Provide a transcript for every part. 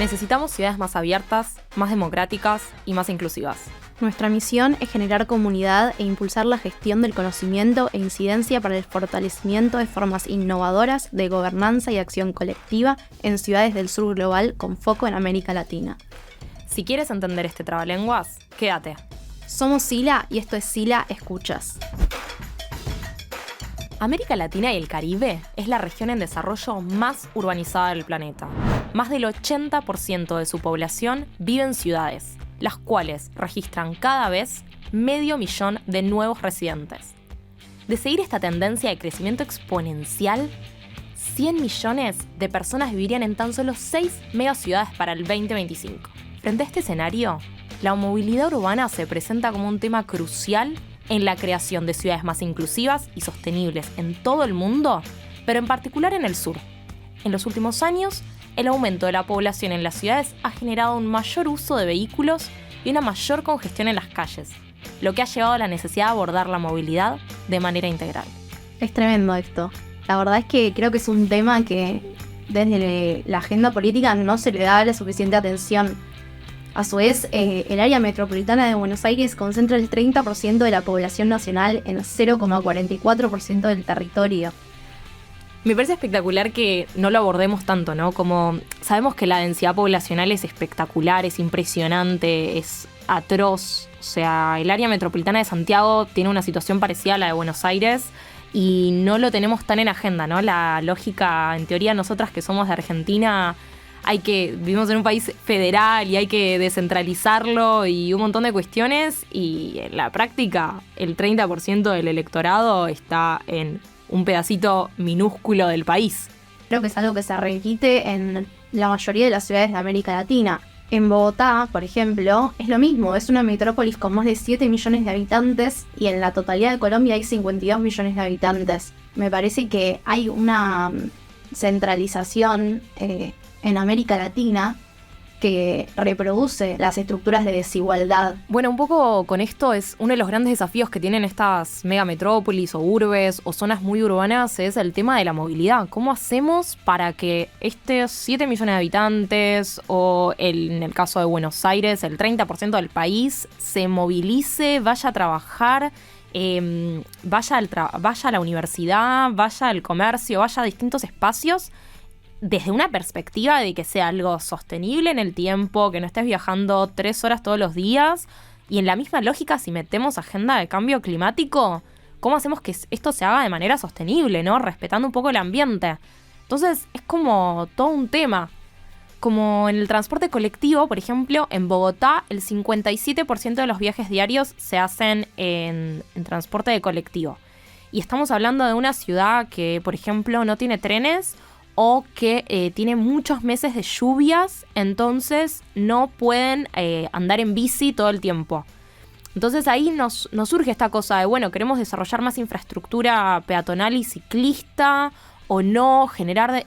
Necesitamos ciudades más abiertas, más democráticas y más inclusivas. Nuestra misión es generar comunidad e impulsar la gestión del conocimiento e incidencia para el fortalecimiento de formas innovadoras de gobernanza y acción colectiva en ciudades del sur global con foco en América Latina. Si quieres entender este trabalenguas, quédate. Somos Sila y esto es Sila Escuchas. América Latina y el Caribe es la región en desarrollo más urbanizada del planeta. Más del 80% de su población vive en ciudades, las cuales registran cada vez 500.000 de nuevos residentes. De seguir esta tendencia de crecimiento exponencial, 100 millones de personas vivirían en tan solo 6 megaciudades para el 2025. Frente a este escenario, la movilidad urbana se presenta como un tema crucial en la creación de ciudades más inclusivas y sostenibles en todo el mundo, pero en particular en el sur. En los últimos años, el aumento de la población en las ciudades ha generado un mayor uso de vehículos y una mayor congestión en las calles, lo que ha llevado a la necesidad de abordar la movilidad de manera integral. Es tremendo esto. La verdad es que creo que es un tema que desde la agenda política no se le da la suficiente atención. A su vez, el área metropolitana de Buenos Aires concentra el 30% de la población nacional en 0,44% del territorio. Me parece espectacular que no lo abordemos tanto, ¿no? Como sabemos que la densidad poblacional es espectacular, es impresionante, es atroz. O sea, el área metropolitana de Santiago tiene una situación parecida a la de Buenos Aires y no lo tenemos tan en agenda, ¿no? La lógica, en teoría, nosotras que somos de Argentina, vivimos en un país federal y hay que descentralizarlo y un montón de cuestiones, y en la práctica el 30% del electorado está en un pedacito minúsculo del país. Creo que es algo que se repite en la mayoría de las ciudades de América Latina. En Bogotá, por ejemplo, es lo mismo, es una metrópolis con más de 7 millones de habitantes y en la totalidad de Colombia hay 52 millones de habitantes. Me parece que hay una centralización en América Latina que reproduce las estructuras de desigualdad. Bueno, un poco con esto es uno de los grandes desafíos que tienen estas megametrópolis o urbes o zonas muy urbanas, es el tema de la movilidad. ¿Cómo hacemos para que estos 7 millones de habitantes o en el caso de Buenos Aires el 30% del país se movilice, vaya a trabajar, vaya a la universidad, vaya al comercio, vaya a distintos espacios desde una perspectiva de que sea algo sostenible en el tiempo, que no estés viajando 3 horas todos los días? Y en la misma lógica, si metemos agenda de cambio climático, ¿cómo hacemos que esto se haga de manera sostenible, ¿no? Respetando un poco el ambiente. Entonces es como todo un tema. Como en el transporte colectivo, por ejemplo, en Bogotá el 57% de los viajes diarios se hacen en transporte de colectivo. Y estamos hablando de una ciudad que, por ejemplo, no tiene trenes o que tiene muchos meses de lluvias, entonces no pueden andar en bici todo el tiempo. Entonces ahí nos surge esta cosa de, bueno, queremos desarrollar más infraestructura peatonal y ciclista o no, generar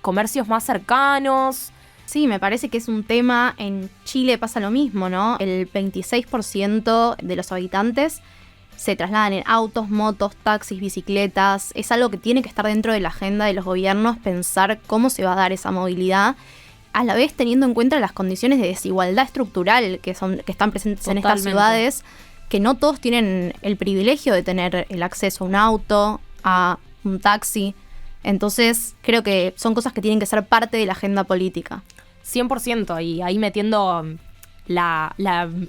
comercios más cercanos. Sí, me parece que es un tema. En Chile pasa lo mismo, ¿no? El 26% de los habitantes se trasladan en autos, motos, taxis, bicicletas. Es algo que tiene que estar dentro de la agenda de los gobiernos, pensar cómo se va a dar esa movilidad, a la vez teniendo en cuenta las condiciones de desigualdad estructural que están presentes en estas ciudades, que no todos tienen el privilegio de tener el acceso a un auto, a un taxi. Entonces creo que son cosas que tienen que ser parte de la agenda política. 100%, y ahí metiendo la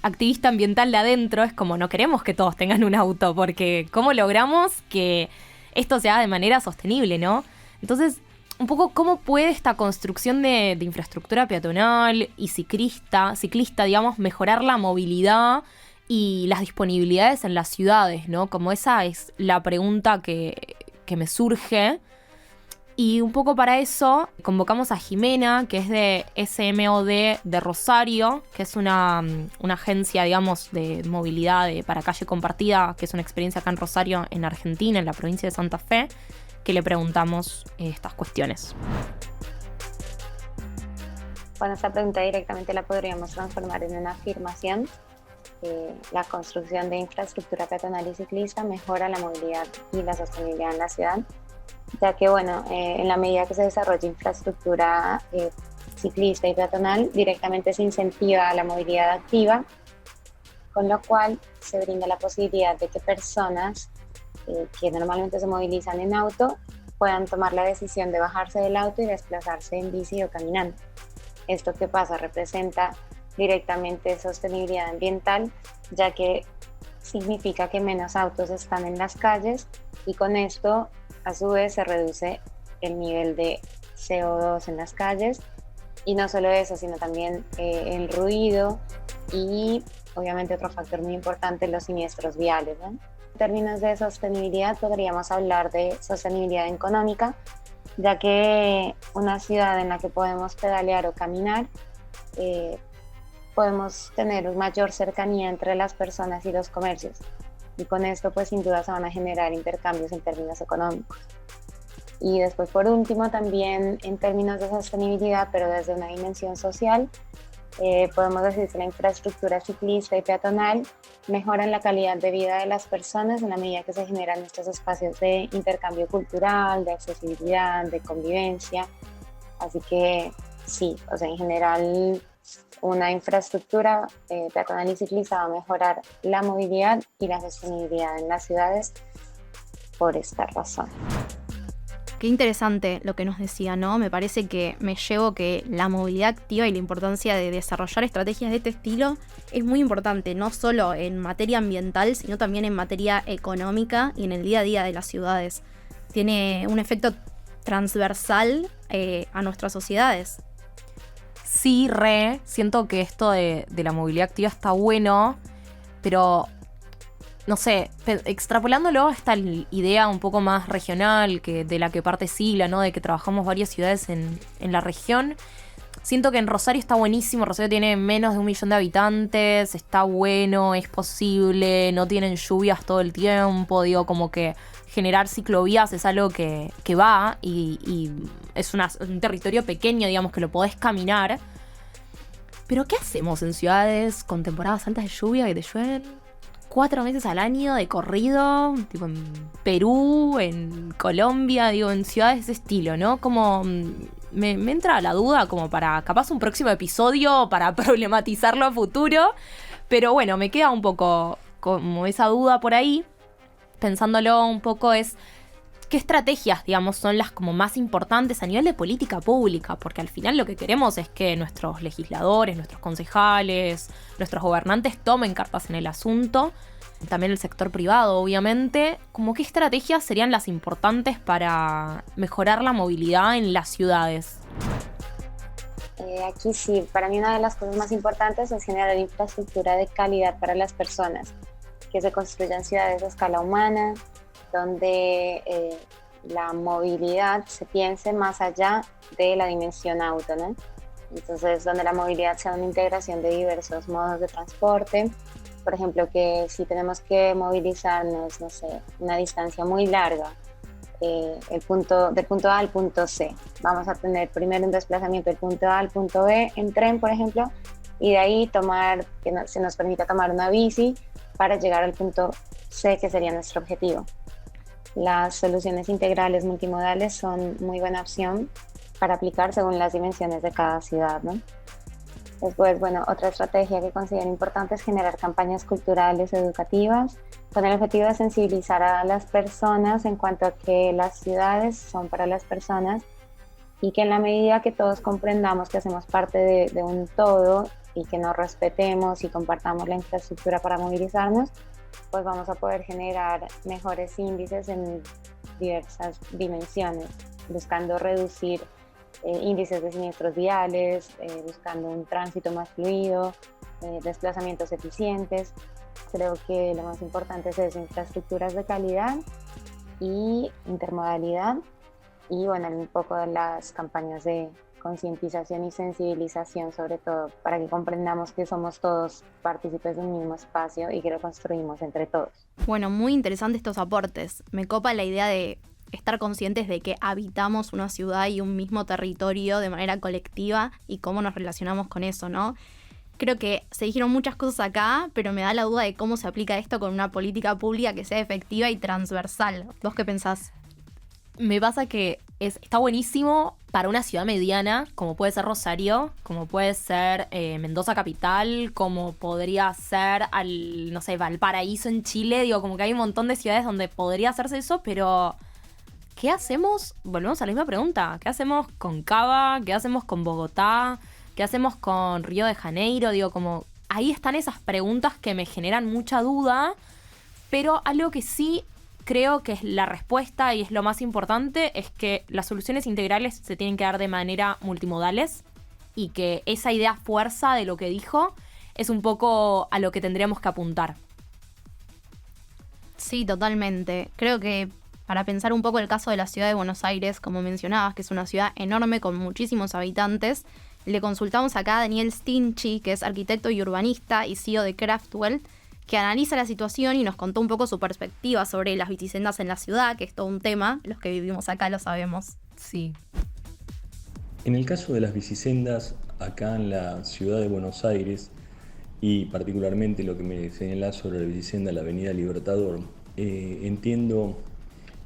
activista ambiental de adentro, es como no queremos que todos tengan un auto, porque ¿cómo logramos que esto se haga de manera sostenible, no? Entonces, un poco cómo puede esta construcción de infraestructura peatonal y ciclista, digamos, mejorar la movilidad y las disponibilidades en las ciudades, ¿no? Como esa es la pregunta que me surge. Y un poco para eso convocamos a Jimena, que es de SMOD de Rosario, que es una agencia, digamos, de movilidad para calle compartida, que es una experiencia acá en Rosario, en Argentina, en la provincia de Santa Fe, que le preguntamos estas cuestiones. Bueno, esta pregunta directamente la podríamos transformar en una afirmación. La construcción de infraestructura peatonal y ciclista mejora la movilidad y la sostenibilidad en la ciudad, ya que, bueno, en la medida que se desarrolla infraestructura ciclista y peatonal, directamente se incentiva a la movilidad activa, con lo cual se brinda la posibilidad de que personas que normalmente se movilizan en auto puedan tomar la decisión de bajarse del auto y desplazarse en bici o caminando. ¿Esto qué pasa? Representa directamente sostenibilidad ambiental, ya que significa que menos autos están en las calles y con esto a su vez se reduce el nivel de CO2 en las calles, y no solo eso, sino también el ruido y obviamente otro factor muy importante, los siniestros viales, ¿no? En términos de sostenibilidad podríamos hablar de sostenibilidad económica, ya que una ciudad en la que podemos pedalear o caminar, podemos tener mayor cercanía entre las personas y los comercios, y con esto pues sin duda se van a generar intercambios en términos económicos. Y después por último también en términos de sostenibilidad, pero desde una dimensión social, podemos decir que la infraestructura ciclista y peatonal mejoran la calidad de vida de las personas en la medida que se generan estos espacios de intercambio cultural, de accesibilidad, de convivencia. Así que sí, o sea, en general una infraestructura peatonal y ciclista va a mejorar la movilidad y la sostenibilidad en las ciudades por esta razón. Qué interesante lo que nos decía, ¿no? Me parece que me llevo que la movilidad activa y la importancia de desarrollar estrategias de este estilo es muy importante, no solo en materia ambiental, sino también en materia económica y en el día a día de las ciudades. Tiene un efecto transversal a nuestras sociedades. Sí, siento que esto de la movilidad activa está bueno, pero no sé, extrapolándolo a esta idea un poco más regional de la que parte Sigla, ¿no? De que trabajamos varias ciudades en la región. Siento que en Rosario está buenísimo. Rosario tiene menos de 1 millón de habitantes, está bueno, es posible, no tienen lluvias todo el tiempo, digo, como que generar ciclovías es algo que va y es un territorio pequeño, digamos, que lo podés caminar. Pero ¿qué hacemos en ciudades con temporadas altas de lluvia que te llueven 4 meses al año de corrido, tipo en Perú, en Colombia, digo, en ciudades de ese estilo, ¿no? Como me entra la duda como para capaz un próximo episodio para problematizarlo a futuro, pero bueno, me queda un poco como esa duda por ahí, pensándolo un poco es qué estrategias, digamos, son las como más importantes a nivel de política pública, porque al final lo que queremos es que nuestros legisladores, nuestros concejales, nuestros gobernantes tomen cartas en el asunto, también el sector privado, obviamente. Como qué estrategias serían las importantes para mejorar la movilidad en las ciudades. Aquí sí, para mí una de las cosas más importantes es generar infraestructura de calidad para las personas, que se construyan ciudades a escala humana, donde la movilidad se piense más allá de la dimensión auto, ¿no? Entonces, donde la movilidad sea una integración de diversos modos de transporte. Por ejemplo, que si tenemos que movilizarnos, no sé, una distancia muy larga, del punto A al punto C, vamos a tener primero un desplazamiento del punto A al punto B en tren, por ejemplo, y de ahí se nos permita tomar una bici para llegar al punto C, que sería nuestro objetivo. Las soluciones integrales multimodales son muy buena opción para aplicar según las dimensiones de cada ciudad, ¿no? Después, bueno, otra estrategia que considero importante es generar campañas culturales educativas con el objetivo de sensibilizar a las personas en cuanto a que las ciudades son para las personas y que en la medida que todos comprendamos que hacemos parte de un todo y que nos respetemos y compartamos la infraestructura para movilizarnos, pues vamos a poder generar mejores índices en diversas dimensiones, buscando reducir índices de siniestros viales, buscando un tránsito más fluido, desplazamientos eficientes. Creo que lo más importante es eso, infraestructuras de calidad y intermodalidad, y bueno, un poco de las campañas de concientización y sensibilización, sobre todo para que comprendamos que somos todos partícipes de un mismo espacio y que lo construimos entre todos. Bueno, muy interesantes estos aportes. Me copa la idea de estar conscientes de que habitamos una ciudad y un mismo territorio de manera colectiva y cómo nos relacionamos con eso, ¿no? Creo que se dijeron muchas cosas acá, pero me da la duda de cómo se aplica esto con una política pública que sea efectiva y transversal. ¿Vos qué pensás? Me pasa que está buenísimo para una ciudad mediana, como puede ser Rosario, como puede ser Mendoza capital, como podría ser no sé, Valparaíso en Chile. Digo, como que hay un montón de ciudades donde podría hacerse eso, pero ¿qué hacemos? Volvemos a la misma pregunta. ¿Qué hacemos con Cava? ¿Qué hacemos con Bogotá? ¿Qué hacemos con Río de Janeiro? Digo, como ahí están esas preguntas que me generan mucha duda, pero algo que sí creo que es la respuesta y es lo más importante es que las soluciones integrales se tienen que dar de manera multimodales y que esa idea fuerza de lo que dijo es un poco a lo que tendríamos que apuntar. Sí, totalmente. Creo que para pensar un poco el caso de la ciudad de Buenos Aires, como mencionabas, que es una ciudad enorme con muchísimos habitantes, le consultamos acá a Daniel Stinchi, que es arquitecto y urbanista y CEO de Craftwell, que analiza la situación y nos contó un poco su perspectiva sobre las bicisendas en la ciudad, que es todo un tema, los que vivimos acá lo sabemos. Sí. En el caso de las bicisendas, acá en la ciudad de Buenos Aires, y particularmente lo que me señalás sobre la bicisenda, la Avenida Libertador, entiendo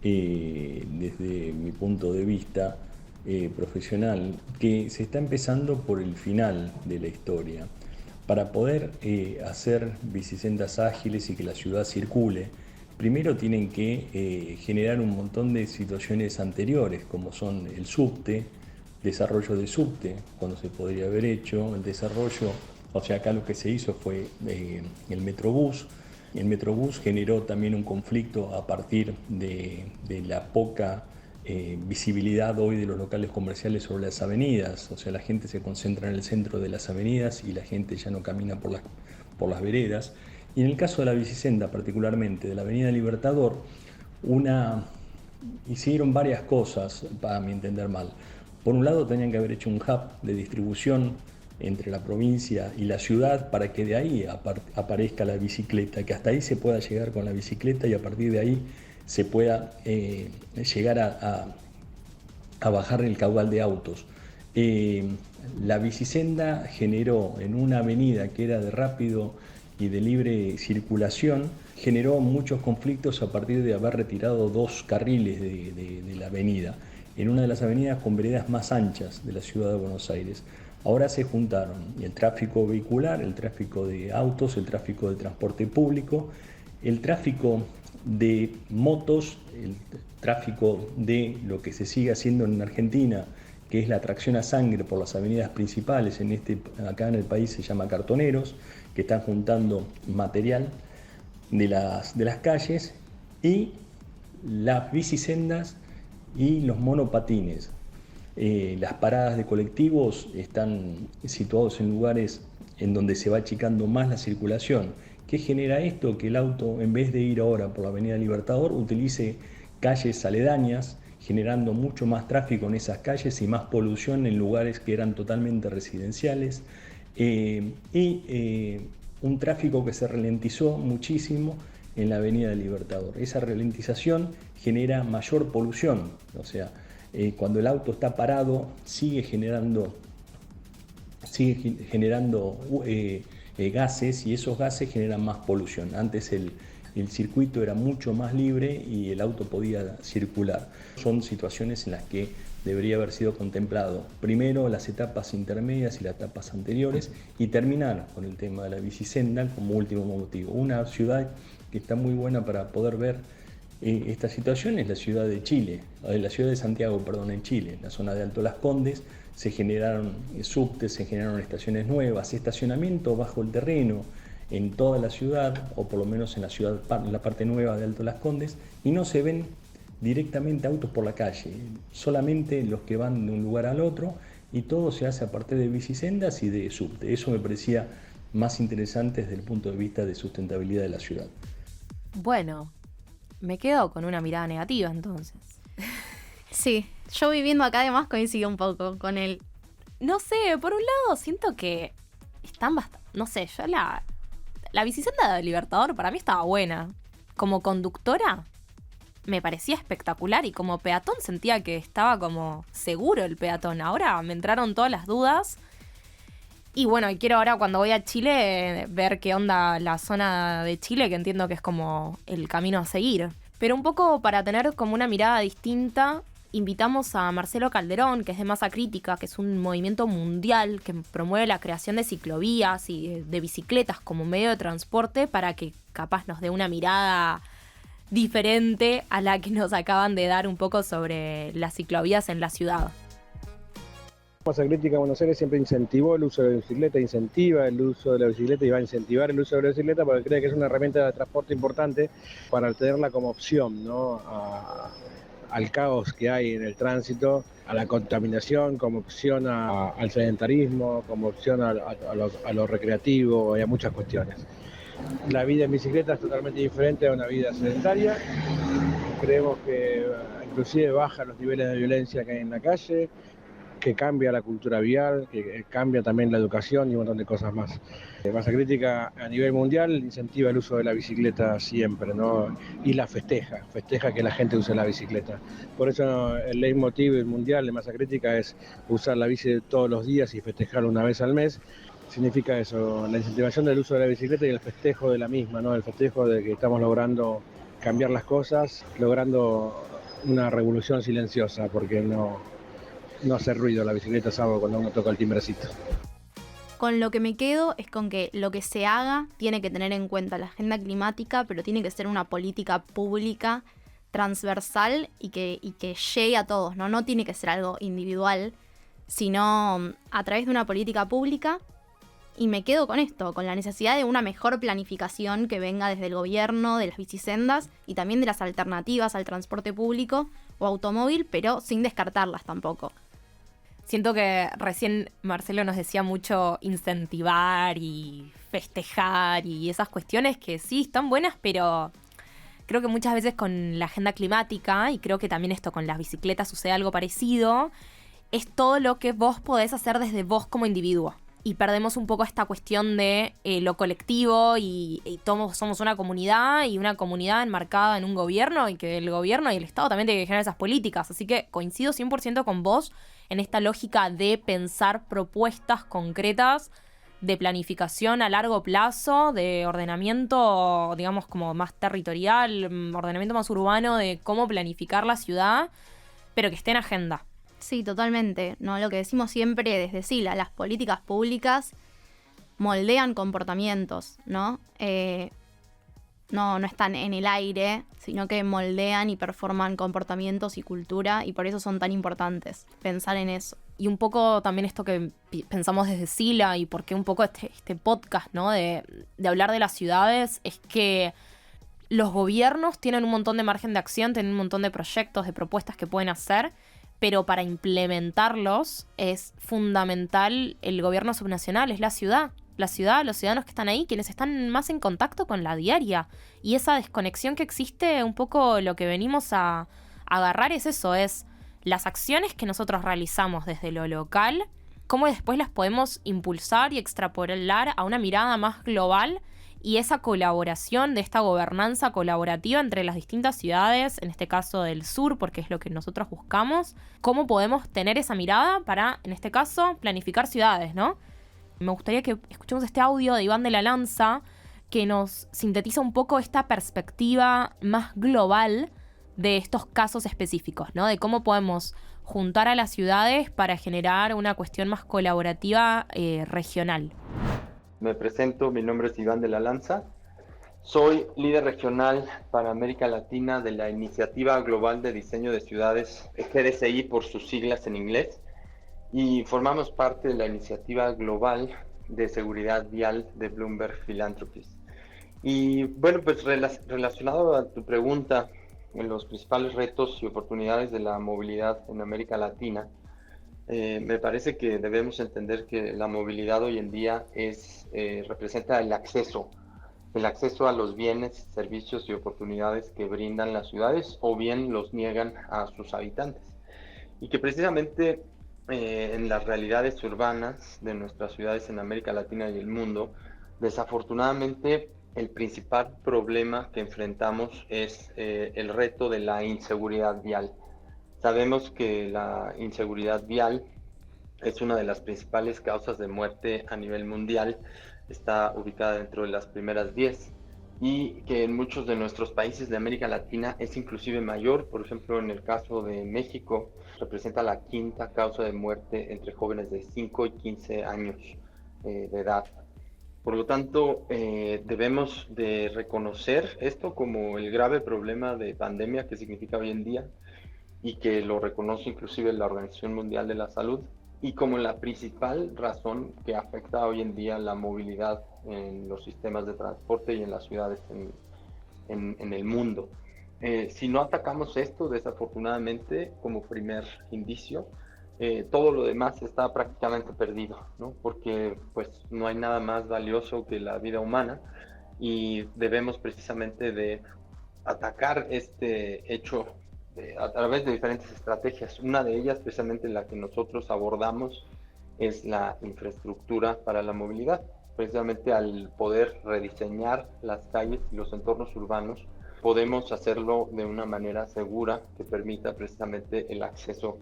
desde mi punto de vista profesional que se está empezando por el final de la historia. Para poder hacer bicisendas ágiles y que la ciudad circule, primero tienen que generar un montón de situaciones anteriores, como son el subte, desarrollo de subte, cuando se podría haber hecho, el desarrollo, o sea, acá lo que se hizo fue el Metrobús. El Metrobús generó también un conflicto a partir de la poca visibilidad hoy de los locales comerciales sobre las avenidas, o sea, la gente se concentra en el centro de las avenidas y la gente ya no camina por las veredas. Y en el caso de la bicisenda, particularmente de la Avenida Libertador, hicieron varias cosas, para mi entender mal. Por un lado, tenían que haber hecho un hub de distribución entre la provincia y la ciudad para que de ahí aparezca la bicicleta, que hasta ahí se pueda llegar con la bicicleta y a partir de ahí se pueda llegar a bajar el caudal de autos. La bicisenda generó en una avenida que era de rápido y de libre circulación, generó muchos conflictos a partir de haber retirado 2 carriles de la avenida, en una de las avenidas con veredas más anchas de la ciudad de Buenos Aires. Ahora se juntaron el tráfico vehicular, el tráfico de autos, el tráfico de transporte público, el tráfico de motos, el tráfico de lo que se sigue haciendo en Argentina, que es la tracción a sangre por las avenidas principales, acá en el país se llama cartoneros, que están juntando material de las calles, y las bicisendas y los monopatines. Las paradas de colectivos están situados en lugares en donde se va achicando más la circulación. ¿Qué genera esto? Que el auto, en vez de ir ahora por la Avenida Libertador, utilice calles aledañas, generando mucho más tráfico en esas calles y más polución en lugares que eran totalmente residenciales. Un tráfico que se ralentizó muchísimo en la Avenida Libertador. Esa ralentización genera mayor polución, o sea, cuando el auto está parado sigue generando gases, y esos gases generan más polución. Antes el circuito era mucho más libre y el auto podía circular. Son situaciones en las que debería haber sido contemplado primero las etapas intermedias y las etapas anteriores, y terminar con el tema de la bicisenda como último motivo. Una ciudad que está muy buena para poder ver esta situación es la ciudad de Santiago, en Chile. En la zona de Alto Las Condes se generaron subtes, se generaron estaciones nuevas, estacionamiento bajo el terreno en toda la ciudad, o por lo menos en la parte nueva de Alto Las Condes, y no se ven directamente autos por la calle, solamente los que van de un lugar al otro, y todo se hace a partir de bicisendas y de subte. Eso me parecía más interesante desde el punto de vista de sustentabilidad de la ciudad. Bueno, me quedo con una mirada negativa entonces. Sí, yo viviendo acá además coincido un poco con él. No sé, por un lado siento que están bastante... No sé, yo la bicisenda de Libertador para mí estaba buena. Como conductora me parecía espectacular, y como peatón sentía que estaba como seguro el peatón. Ahora me entraron todas las dudas. Y bueno, y quiero ahora cuando voy a Chile ver qué onda la zona de Chile, que entiendo que es como el camino a seguir. Pero un poco para tener como una mirada distinta, invitamos a Marcelo Calderón, que es de Masa Crítica, que es un movimiento mundial que promueve la creación de ciclovías y de bicicletas como medio de transporte para que capaz nos dé una mirada diferente a la que nos acaban de dar un poco sobre las ciclovías en la ciudad. Masa Crítica Buenos Aires siempre incentivó el uso de la bicicleta, incentiva el uso de la bicicleta y va a incentivar el uso de la bicicleta porque cree que es una herramienta de transporte importante para tenerla como opción, ¿no? Al caos que hay en el tránsito, a la contaminación, como opción al sedentarismo, como opción a lo recreativo y a muchas cuestiones. La vida en bicicleta es totalmente diferente a una vida sedentaria. Creemos que inclusive baja los niveles de violencia que hay en la calle, que cambia la cultura vial, que cambia también la educación y un montón de cosas más. Masa Crítica a nivel mundial incentiva el uso de la bicicleta siempre, ¿no? Y la festeja que la gente use la bicicleta. Por eso el leitmotiv mundial de Masa Crítica es usar la bici todos los días y festejarlo una vez al mes. Significa eso, la incentivación del uso de la bicicleta y el festejo de la misma, ¿no? El festejo de que estamos logrando cambiar las cosas, logrando una revolución silenciosa, porque no hace ruido la bicicleta, salvo cuando uno toca el timbrecito. Con lo que me quedo es con que lo que se haga tiene que tener en cuenta la agenda climática, pero tiene que ser una política pública transversal y que llegue a todos, ¿no? No tiene que ser algo individual, sino a través de una política pública. Y me quedo con esto, con la necesidad de una mejor planificación que venga desde el gobierno, de las bicisendas y también de las alternativas al transporte público o automóvil, pero sin descartarlas tampoco. Siento que recién Marcelo nos decía mucho incentivar y festejar y esas cuestiones que sí están buenas, pero creo que muchas veces con la agenda climática, y creo que también esto con las bicicletas sucede algo parecido, es todo lo que vos podés hacer desde vos como individuo. Y perdemos un poco esta cuestión de lo colectivo y todos somos una comunidad y una comunidad enmarcada en un gobierno y que el gobierno y el Estado también tienen que generar esas políticas. Así que coincido 100% con vos en esta lógica de pensar propuestas concretas de planificación a largo plazo, de ordenamiento, digamos, como más territorial, ordenamiento más urbano de cómo planificar la ciudad, pero que esté en agenda. Sí, totalmente, ¿no? Lo que decimos siempre desde SILA, las políticas públicas moldean comportamientos, ¿no? No están en el aire, sino que moldean y performan comportamientos y cultura, y por eso son tan importantes pensar en eso. Y un poco también esto que pensamos desde SILA y por qué un poco este podcast, ¿no? De hablar de las ciudades, es que los gobiernos tienen un montón de margen de acción, tienen un montón de proyectos, de propuestas que pueden hacer, pero para implementarlos es fundamental el gobierno subnacional, es la ciudad, los ciudadanos que están ahí, quienes están más en contacto con la diaria. Y esa desconexión que existe, un poco lo que venimos a agarrar es eso, es las acciones que nosotros realizamos desde lo local, cómo después las podemos impulsar y extrapolar a una mirada más global. Y esa colaboración de esta gobernanza colaborativa entre las distintas ciudades, en este caso del sur, porque es lo que nosotros buscamos, cómo podemos tener esa mirada para, en este caso, planificar ciudades, ¿no? Me gustaría que escuchemos este audio de Iván de la Lanza, que nos sintetiza un poco esta perspectiva más global de estos casos específicos, ¿no? De cómo podemos juntar a las ciudades para generar una cuestión más colaborativa regional. Me presento, mi nombre es Iván de la Lanza, soy líder regional para América Latina de la Iniciativa Global de Diseño de Ciudades, GDCI por sus siglas en inglés, y formamos parte de la Iniciativa Global de Seguridad Vial de Bloomberg Philanthropies. Y bueno, pues relacionado a tu pregunta, en los principales retos y oportunidades de la movilidad en América Latina, me parece que debemos entender que la movilidad hoy en día representa el acceso a los bienes, servicios y oportunidades que brindan las ciudades o bien los niegan a sus habitantes. Y que precisamente en las realidades urbanas de nuestras ciudades en América Latina y el mundo, desafortunadamente el principal problema que enfrentamos es el reto de la inseguridad vial. Sabemos que la inseguridad vial es una de las principales causas de muerte a nivel mundial. Está ubicada dentro de las primeras 10 y que en muchos de nuestros países de América Latina es inclusive mayor. Por ejemplo, en el caso de México, representa la quinta causa de muerte entre jóvenes de 5 y 15 años de edad. Por lo tanto, debemos de reconocer esto como el grave problema de pandemia que significa hoy en día, y que lo reconoce inclusive la Organización Mundial de la Salud, y como la principal razón que afecta hoy en día la movilidad en los sistemas de transporte y en las ciudades en el mundo. Si no atacamos esto, desafortunadamente, como primer indicio, todo lo demás está prácticamente perdido, ¿no? Porque pues no hay nada más valioso que la vida humana, y debemos precisamente de atacar este hecho a través de diferentes estrategias. Una de ellas, precisamente la que nosotros abordamos, es la infraestructura para la movilidad. Precisamente al poder rediseñar las calles y los entornos urbanos, podemos hacerlo de una manera segura que permita precisamente el acceso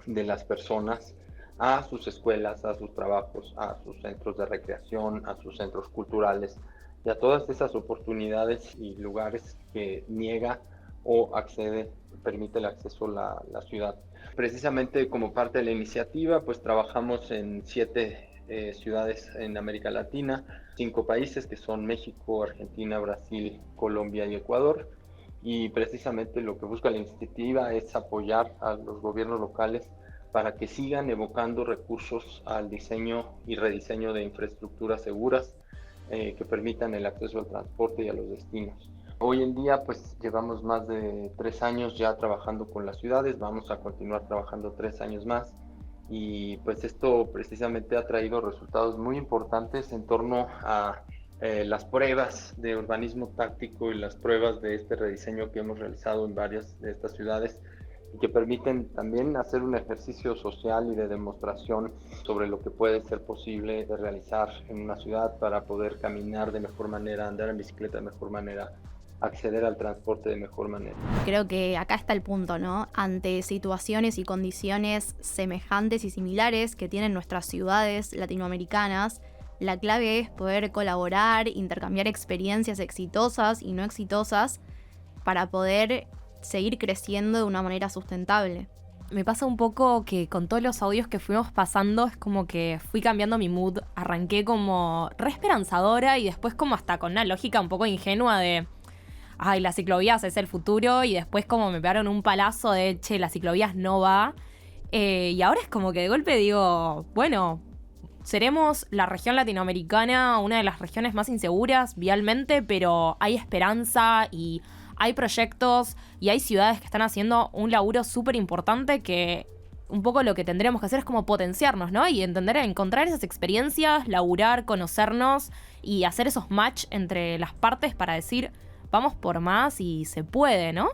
de las personas a sus escuelas, a sus trabajos, a sus centros de recreación, a sus centros culturales y a todas esas oportunidades y lugares que niega o permite el acceso a la ciudad. Precisamente como parte de la iniciativa, pues trabajamos en 7 ciudades en América Latina, 5 países que son México, Argentina, Brasil, Colombia y Ecuador. Y precisamente lo que busca la iniciativa es apoyar a los gobiernos locales para que sigan evocando recursos al diseño y rediseño de infraestructuras seguras que permitan el acceso al transporte y a los destinos. Hoy en día pues llevamos más de 3 años ya trabajando con las ciudades, vamos a continuar trabajando 3 años más, y pues esto precisamente ha traído resultados muy importantes en torno a las pruebas de urbanismo táctico y las pruebas de este rediseño que hemos realizado en varias de estas ciudades, y que permiten también hacer un ejercicio social y de demostración sobre lo que puede ser posible de realizar en una ciudad para poder caminar de mejor manera, andar en bicicleta de mejor manera, acceder al transporte de mejor manera. Creo que acá está el punto, ¿no? Ante situaciones y condiciones semejantes y similares que tienen nuestras ciudades latinoamericanas, la clave es poder colaborar, intercambiar experiencias exitosas y no exitosas para poder seguir creciendo de una manera sustentable. Me pasa un poco que con todos los audios que fuimos pasando es como que fui cambiando mi mood. Arranqué como re esperanzadora y después como hasta con una lógica un poco ingenua de ay, las ciclovías es el futuro, y después como me pegaron un palazo de che, las ciclovías no va. Y ahora es como que de golpe digo, bueno, seremos la región latinoamericana, una de las regiones más inseguras vialmente, pero hay esperanza y hay proyectos y hay ciudades que están haciendo un laburo súper importante que un poco lo que tendremos que hacer es como potenciarnos, ¿no? Y encontrar esas experiencias, laburar, conocernos y hacer esos match entre las partes para decir, vamos por más y se puede, ¿no?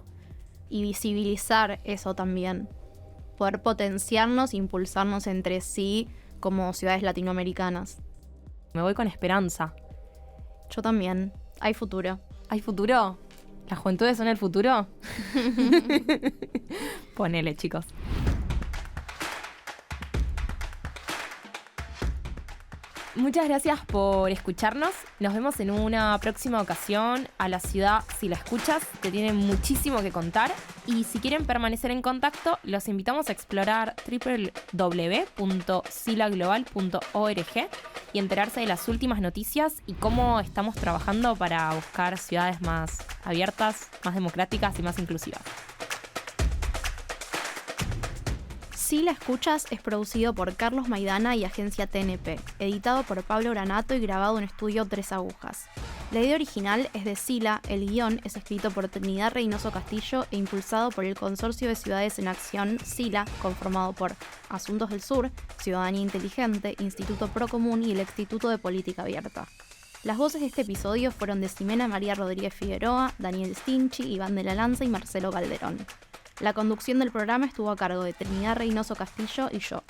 Y visibilizar eso también. Poder potenciarnos, impulsarnos entre sí como ciudades latinoamericanas. Me voy con esperanza. Yo también. Hay futuro. ¿Hay futuro? ¿Las juventudes son el futuro? Ponele, chicos. Muchas gracias por escucharnos. Nos vemos en una próxima ocasión. A la ciudad, si la escuchas, te tiene muchísimo que contar. Y si quieren permanecer en contacto, los invitamos a explorar www.silaglobal.org y enterarse de las últimas noticias y cómo estamos trabajando para buscar ciudades más abiertas, más democráticas y más inclusivas. Si la escuchas es producido por Carlos Maidana y Agencia TNP, editado por Pablo Granato y grabado en estudio 3 Agujas. La idea original es de Sila, el guión es escrito por Trinidad Reynoso Castillo e impulsado por el Consorcio de Ciudades en Acción, Sila, conformado por Asuntos del Sur, Ciudadanía Inteligente, Instituto Procomún y el Instituto de Política Abierta. Las voces de este episodio fueron de Ximena María Rodríguez Figueroa, Daniel Stinchi, Iván de la Lanza y Marcelo Calderón. La conducción del programa estuvo a cargo de Trinidad Reynoso Castillo y yo,